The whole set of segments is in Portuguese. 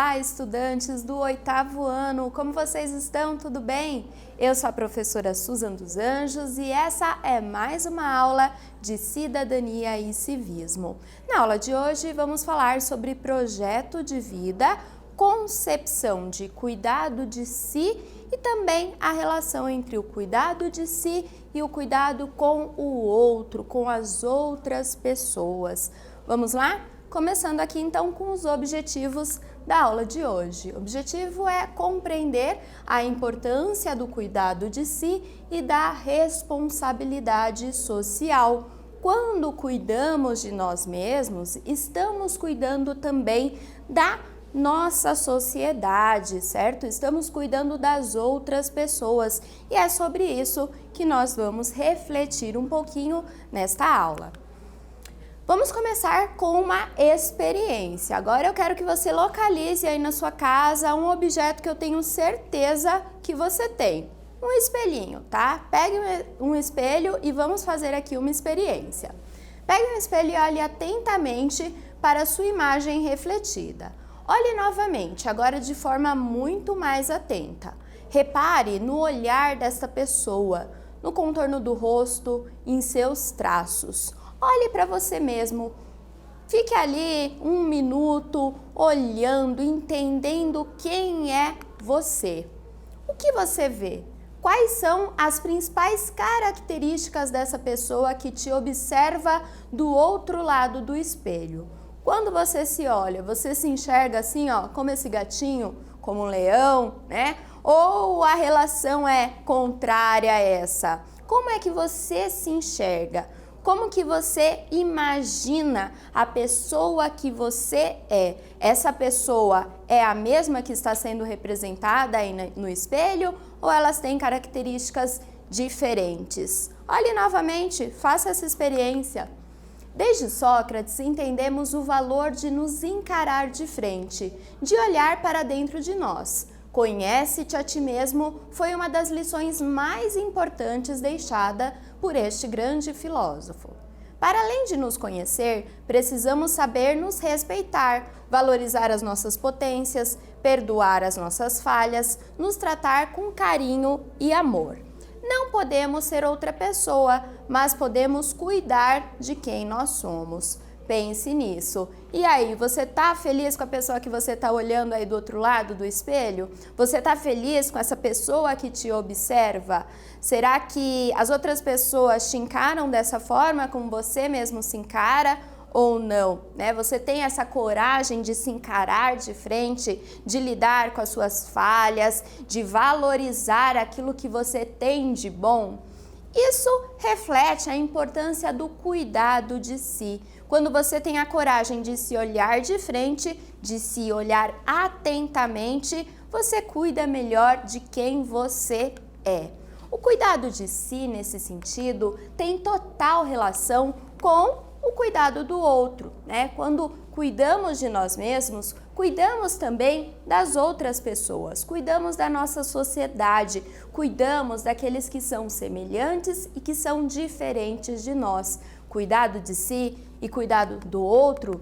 Olá, estudantes do 8º ano, como vocês estão? Tudo bem? Eu sou a professora Susan dos Anjos e essa é mais uma aula de Cidadania e Civismo. Na aula de hoje vamos falar sobre projeto de vida, concepção de cuidado de si e também a relação entre o cuidado de si e o cuidado com o outro, com as outras pessoas. Vamos lá? Começando aqui então com os objetivos da aula de hoje. O objetivo é compreender a importância do cuidado de si e da responsabilidade social. Quando cuidamos de nós mesmos, estamos cuidando também da nossa sociedade, certo? Estamos cuidando das outras pessoas e é sobre isso que nós vamos refletir um pouquinho nesta aula. Vamos começar com uma experiência. Agora eu quero que você localize aí na sua casa um objeto que eu tenho certeza que você tem. Um espelhinho, tá? Pegue um espelho e vamos fazer aqui uma experiência. Pegue um espelho e olhe atentamente para a sua imagem refletida. Olhe novamente, agora de forma muito mais atenta. Repare no olhar desta pessoa, no contorno do rosto, em seus traços. Olhe para você mesmo, fique ali um minuto olhando, entendendo quem é você. O que você vê? Quais são as principais características dessa pessoa que te observa do outro lado do espelho? Quando você se olha, você se enxerga assim, ó, como esse gatinho, como um leão, né? Ou a relação é contrária a essa? Como é que você se enxerga? Como que você imagina a pessoa que você é? Essa pessoa é a mesma que está sendo representada aí no espelho ou elas têm características diferentes? Olhe novamente, faça essa experiência. Desde Sócrates entendemos o valor de nos encarar de frente, de olhar para dentro de nós. Conhece-te a ti mesmo foi uma das lições mais importantes deixada por este grande filósofo. Para além de nos conhecer, precisamos saber nos respeitar, valorizar as nossas potências, perdoar as nossas falhas, nos tratar com carinho e amor. Não podemos ser outra pessoa, mas podemos cuidar de quem nós somos. Pense nisso. E aí, você tá feliz com a pessoa que você tá olhando aí do outro lado do espelho? Você tá feliz com essa pessoa que te observa? Será que as outras pessoas te encaram dessa forma como você mesmo se encara ou não, né? Você tem essa coragem de se encarar de frente, de lidar com as suas falhas, de valorizar aquilo que você tem de bom? Isso reflete a importância do cuidado de si. Quando você tem a coragem de se olhar de frente, de se olhar atentamente, você cuida melhor de quem você é. O cuidado de si, nesse sentido, tem total relação com o cuidado do outro, né? Quando cuidamos de nós mesmos, cuidamos também das outras pessoas, cuidamos da nossa sociedade, cuidamos daqueles que são semelhantes e que são diferentes de nós. Cuidado de si e cuidado do outro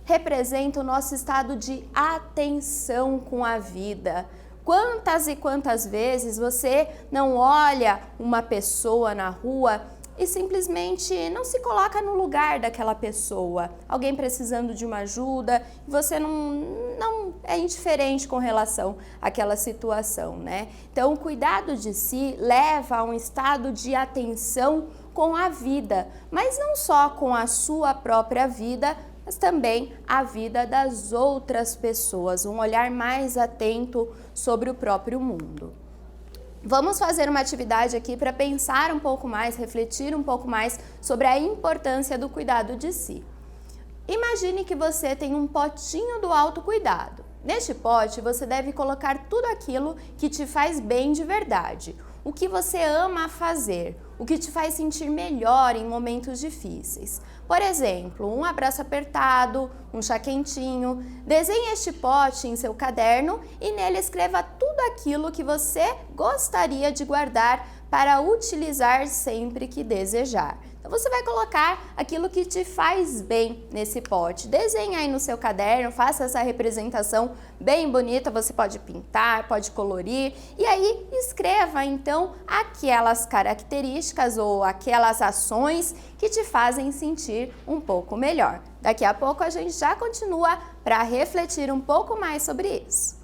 representa o nosso estado de atenção com a vida. Quantas e quantas vezes você não olha uma pessoa na rua e simplesmente não se coloca no lugar daquela pessoa, alguém precisando de uma ajuda, e você não é indiferente com relação àquela situação, né? Então, o cuidado de si leva a um estado de atenção com a vida, mas não só com a sua própria vida, mas também a vida das outras pessoas, um olhar mais atento sobre o próprio mundo. Vamos fazer uma atividade aqui para pensar um pouco mais, refletir um pouco mais sobre a importância do cuidado de si. Imagine que você tem um potinho do autocuidado. Neste pote, você deve colocar tudo aquilo que te faz bem de verdade, o que você ama fazer, o que te faz sentir melhor em momentos difíceis. Por exemplo, um abraço apertado, um chá quentinho. Desenhe este pote em seu caderno e nele escreva tudo aquilo que você gostaria de guardar para utilizar sempre que desejar. Então você vai colocar aquilo que te faz bem nesse pote. Desenha aí no seu caderno, faça essa representação bem bonita, você pode pintar, pode colorir e aí escreva então aquelas características ou aquelas ações que te fazem sentir um pouco melhor. Daqui a pouco a gente já continua para refletir um pouco mais sobre isso.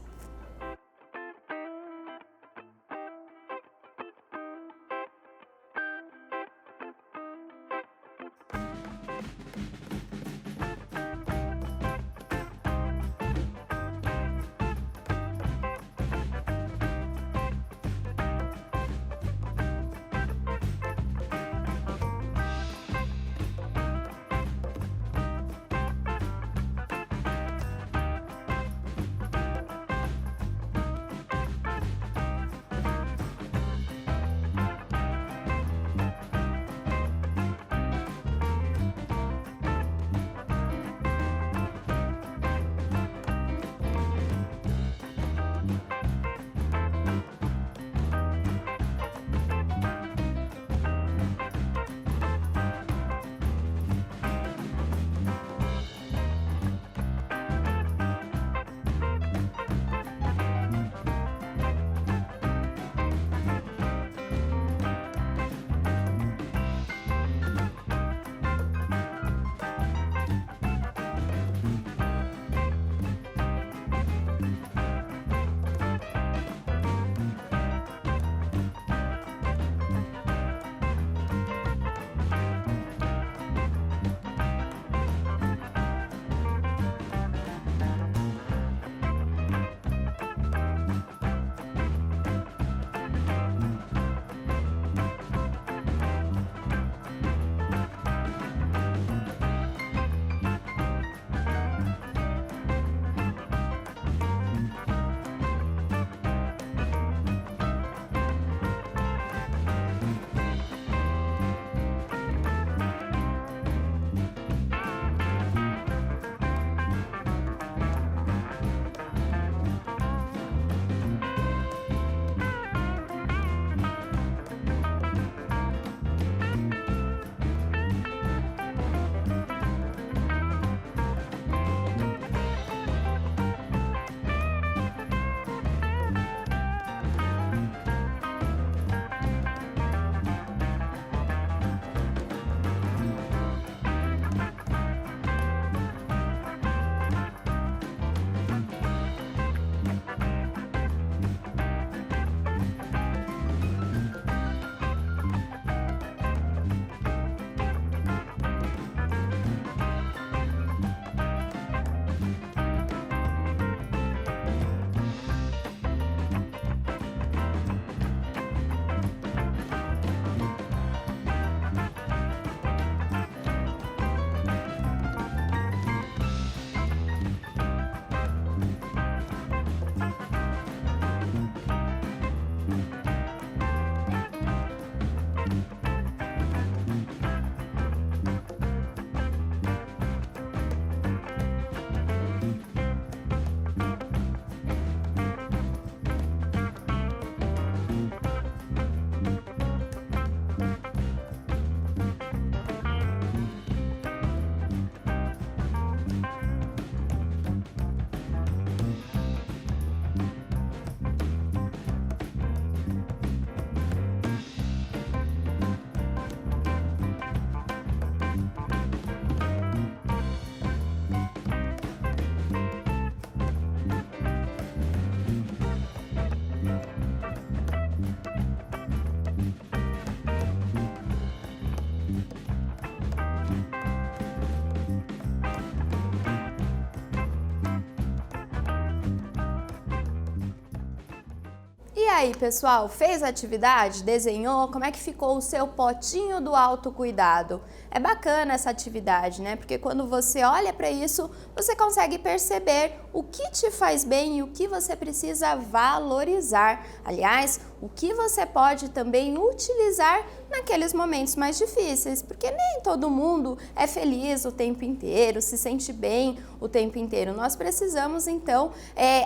E aí, pessoal, fez a atividade? Desenhou? Como é que ficou o seu potinho do autocuidado? É bacana essa atividade, né? Porque quando você olha para isso, você consegue perceber o que te faz bem e o que você precisa valorizar. Aliás, o que você pode também utilizar naqueles momentos mais difíceis, porque nem todo mundo é feliz o tempo inteiro, se sente bem o tempo inteiro. Nós precisamos, então,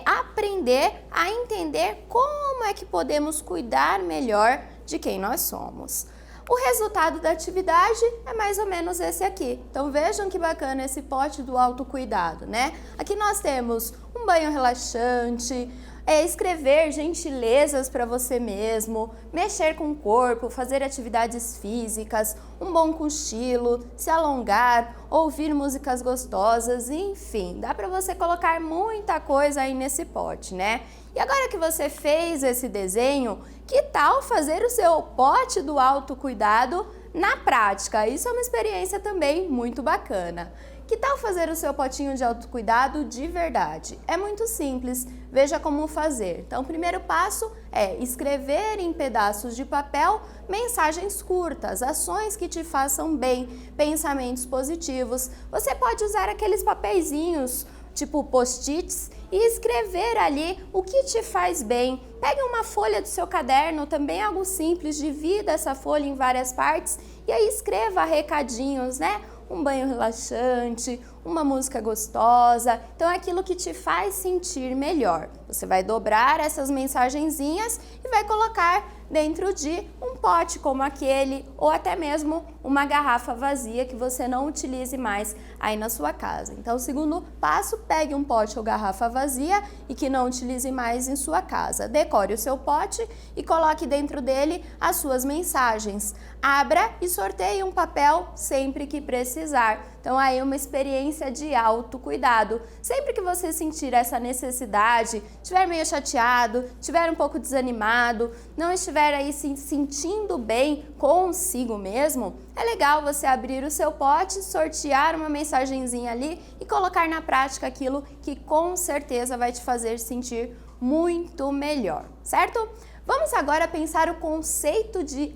aprender a entender como é que podemos cuidar melhor de quem nós somos. O resultado da atividade é mais ou menos esse aqui. Então vejam que bacana esse pote do autocuidado, né? Aqui nós temos um banho relaxante, escrever gentilezas para você mesmo, mexer com o corpo, fazer atividades físicas, um bom cochilo, se alongar, ouvir músicas gostosas, enfim, dá para você colocar muita coisa aí nesse pote, né? E agora que você fez esse desenho, que tal fazer o seu pote do autocuidado na prática? Isso é uma experiência também muito bacana. Que tal fazer o seu potinho de autocuidado de verdade? É muito simples, veja como fazer. Então, o primeiro passo é escrever em pedaços de papel mensagens curtas, ações que te façam bem, pensamentos positivos. Você pode usar aqueles papeizinhos tipo post-its e escrever ali o que te faz bem. Pegue uma folha do seu caderno, também algo simples, divida essa folha em várias partes e aí escreva recadinhos, né? Um banho relaxante, uma música gostosa, então é aquilo que te faz sentir melhor. Você vai dobrar essas mensagenzinhas e vai colocar dentro de um pote como aquele ou até mesmo uma garrafa vazia que você não utilize mais aí na sua casa. Então, o segundo passo, pegue um pote ou garrafa vazia e que não utilize mais em sua casa. Decore o seu pote e coloque dentro dele as suas mensagens. Abra e sorteie um papel sempre que precisar. Então, aí uma experiência de autocuidado. Sempre que você sentir essa necessidade, estiver meio chateado, estiver um pouco desanimado, não estiver aí se sentindo bem consigo mesmo, é legal você abrir o seu pote, sortear uma mensagenzinha ali e colocar na prática aquilo que com certeza vai te fazer sentir muito melhor, certo? Vamos agora pensar o conceito de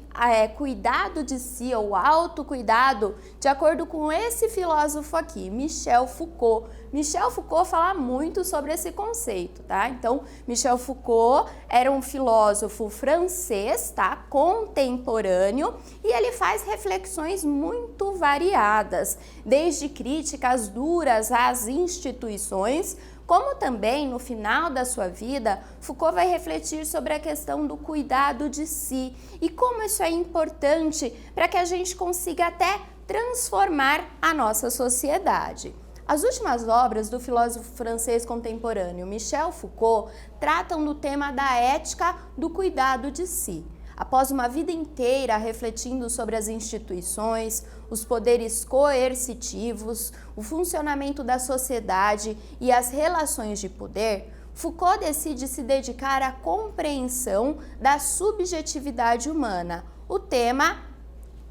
cuidado de si ou autocuidado de acordo com esse filósofo aqui, Michel Foucault. Michel Foucault fala muito sobre esse conceito, tá? Então, Michel Foucault era um filósofo francês, tá? Contemporâneo, e ele faz reflexões muito variadas, desde críticas duras às instituições, como também, no final da sua vida, Foucault vai refletir sobre a questão do cuidado de si e como isso é importante para que a gente consiga até transformar a nossa sociedade. As últimas obras do filósofo francês contemporâneo Michel Foucault tratam do tema da ética do cuidado de si. Após uma vida inteira refletindo sobre as instituições, os poderes coercitivos, o funcionamento da sociedade e as relações de poder, Foucault decide se dedicar à compreensão da subjetividade humana, o tema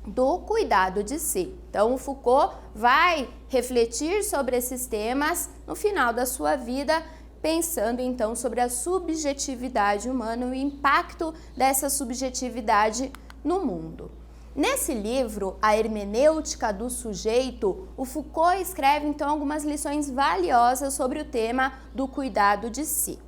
do cuidado de si. Então, Foucault vai refletir sobre esses temas no final da sua vida, pensando então sobre a subjetividade humana e o impacto dessa subjetividade no mundo. Nesse livro, A Hermenêutica do Sujeito, o Foucault escreve então algumas lições valiosas sobre o tema do cuidado de si.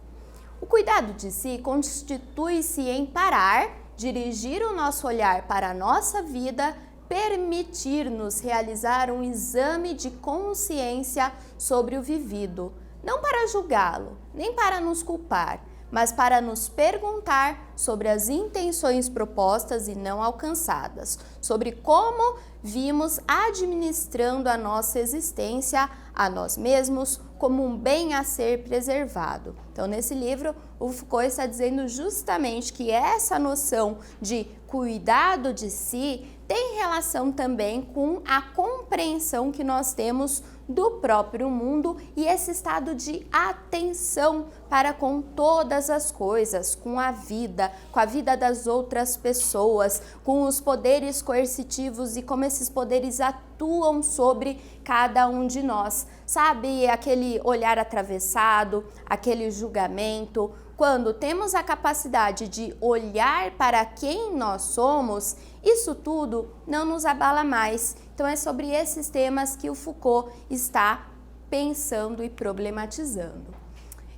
O cuidado de si constitui-se em parar, dirigir o nosso olhar para a nossa vida, permitir-nos realizar um exame de consciência sobre o vivido, não para julgá-lo, nem para nos culpar, mas para nos perguntar sobre as intenções propostas e não alcançadas, sobre como vimos administrando a nossa existência a nós mesmos como um bem a ser preservado. Então, nesse livro, o Foucault está dizendo justamente que essa noção de cuidado de si tem relação também com a compreensão que nós temos do próprio mundo e esse estado de atenção para com todas as coisas, com a vida das outras pessoas, com os poderes coercitivos e como esses poderes atuam sobre cada um de nós. Sabe, aquele olhar atravessado, aquele julgamento. Quando temos a capacidade de olhar para quem nós somos, isso tudo não nos abala mais. Então é sobre esses temas que o Foucault está pensando e problematizando.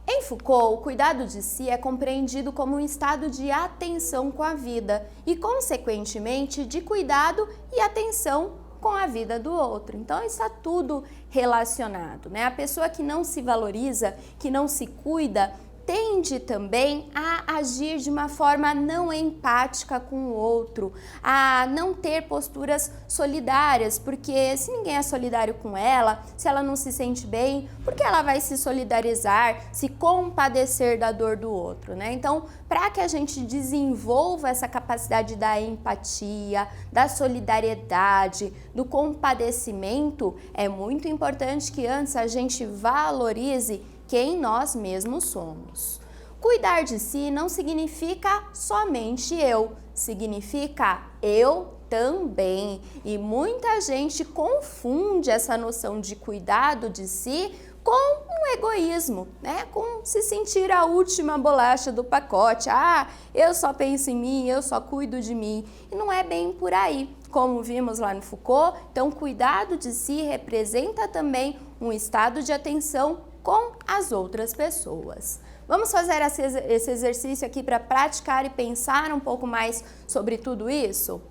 Em Foucault, o cuidado de si é compreendido como um estado de atenção com a vida e, consequentemente, de cuidado e atenção com a vida do outro. Então está tudo relacionado, né? A pessoa que não se valoriza, que não se cuida, tende também a agir de uma forma não empática com o outro, a não ter posturas solidárias, porque se ninguém é solidário com ela, se ela não se sente bem, por que ela vai se solidarizar, se compadecer da dor do outro, né? Então, para que a gente desenvolva essa capacidade da empatia, da solidariedade, do compadecimento, é muito importante que antes a gente valorize quem nós mesmos somos. Cuidar de si não significa somente eu, significa eu também. E muita gente confunde essa noção de cuidado de si com um egoísmo, né? Com se sentir a última bolacha do pacote. Ah, eu só penso em mim, eu só cuido de mim. E não é bem por aí. Como vimos lá no Foucault, então cuidado de si representa também um estado de atenção com as outras pessoas. Vamos fazer esse exercício aqui para praticar e pensar um pouco mais sobre tudo isso?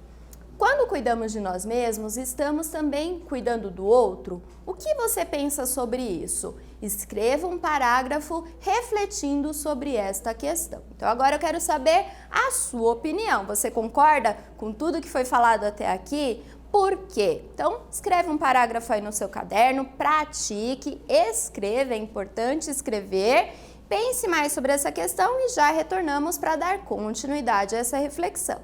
Quando cuidamos de nós mesmos, estamos também cuidando do outro? O que você pensa sobre isso? Escreva um parágrafo refletindo sobre esta questão. Então agora eu quero saber a sua opinião. Você concorda com tudo que foi falado até aqui? Por quê? Então, escreve um parágrafo aí no seu caderno, pratique, escreva, é importante escrever, pense mais sobre essa questão e já retornamos para dar continuidade a essa reflexão.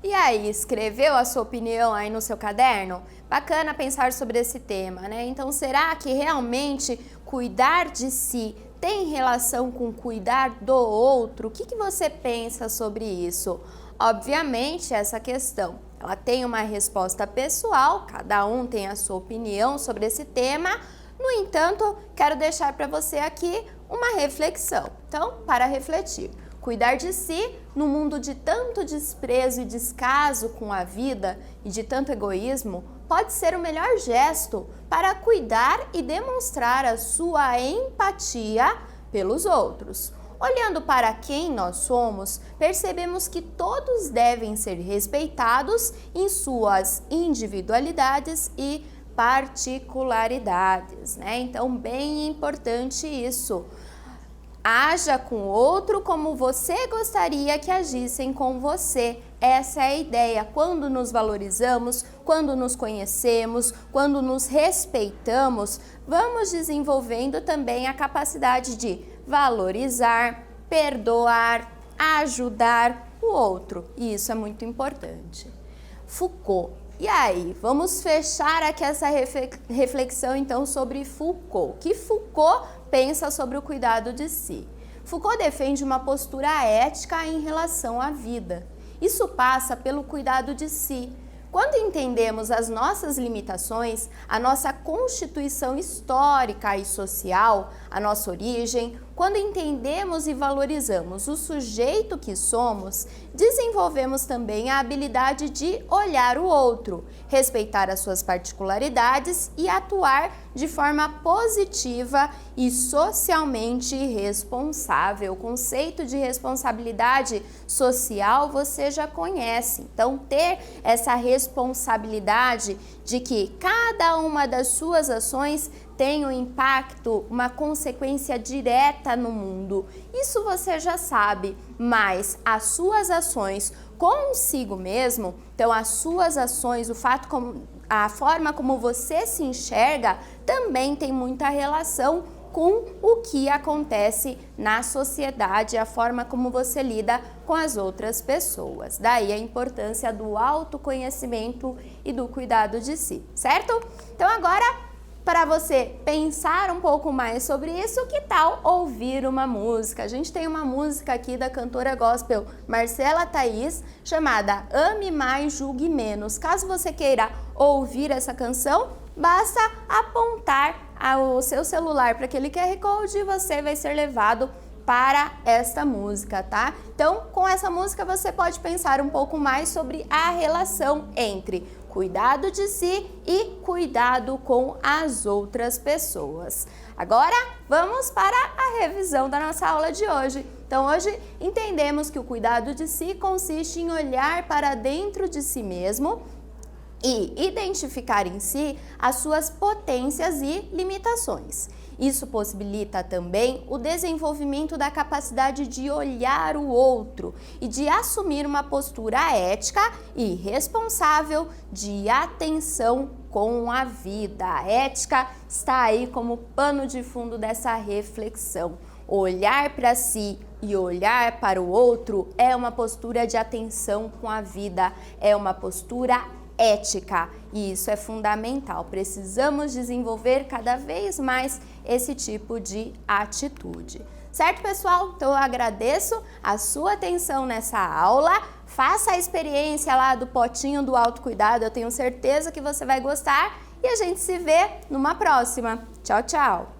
E aí, escreveu a sua opinião aí no seu caderno? Bacana pensar sobre esse tema, né? Então, será que realmente cuidar de si tem relação com cuidar do outro? O que você pensa sobre isso? Obviamente, essa questão, ela tem uma resposta pessoal, cada um tem a sua opinião sobre esse tema. No entanto, quero deixar para você aqui uma reflexão. Então, para refletir. Cuidar de si no mundo de tanto desprezo e descaso com a vida e de tanto egoísmo pode ser o melhor gesto para cuidar e demonstrar a sua empatia pelos outros. Olhando para quem nós somos, percebemos que todos devem ser respeitados em suas individualidades e particularidades, né? Então, bem importante isso. Haja com o outro como você gostaria que agissem com você. Essa é a ideia. Quando nos valorizamos, quando nos conhecemos, quando nos respeitamos, vamos desenvolvendo também a capacidade de valorizar, perdoar, ajudar o outro. E isso é muito importante. Foucault. E aí, vamos fechar aqui essa reflexão então sobre Foucault. O que Foucault pensa sobre o cuidado de si? Foucault defende uma postura ética em relação à vida. Isso passa pelo cuidado de si. Quando entendemos as nossas limitações, a nossa constituição histórica e social, a nossa origem, quando entendemos e valorizamos o sujeito que somos, desenvolvemos também a habilidade de olhar o outro, respeitar as suas particularidades e atuar de forma positiva e socialmente responsável. O conceito de responsabilidade social você já conhece. Então, ter essa responsabilidade de que cada uma das suas ações tem um impacto, uma consequência direta no mundo. Isso você já sabe, mas as suas ações consigo mesmo, então as suas ações, a forma como você se enxerga também tem muita relação com o que acontece na sociedade, a forma como você lida com as outras pessoas. Daí a importância do autoconhecimento e do cuidado de si, certo? Então agora, para você pensar um pouco mais sobre isso, que tal ouvir uma música? A gente tem uma música aqui da cantora gospel Marcela Thaís, chamada Ame Mais, Julgue Menos. Caso você queira ouvir essa canção, basta apontar o seu celular para aquele QR Code e você vai ser levado para esta música, tá? Então, com essa música você pode pensar um pouco mais sobre a relação entre cuidado de si e cuidado com as outras pessoas. Agora, vamos para a revisão da nossa aula de hoje. Então, hoje entendemos que o cuidado de si consiste em olhar para dentro de si mesmo e identificar em si as suas potências e limitações. Isso possibilita também o desenvolvimento da capacidade de olhar o outro e de assumir uma postura ética e responsável de atenção com a vida. A ética está aí como pano de fundo dessa reflexão. Olhar para si e olhar para o outro é uma postura de atenção com a vida, é uma postura ética, e isso é fundamental. Precisamos desenvolver cada vez mais esse tipo de atitude. Certo, pessoal? Então eu agradeço a sua atenção nessa aula. Faça a experiência lá do potinho do autocuidado, eu tenho certeza que você vai gostar e a gente se vê numa próxima. Tchau, tchau!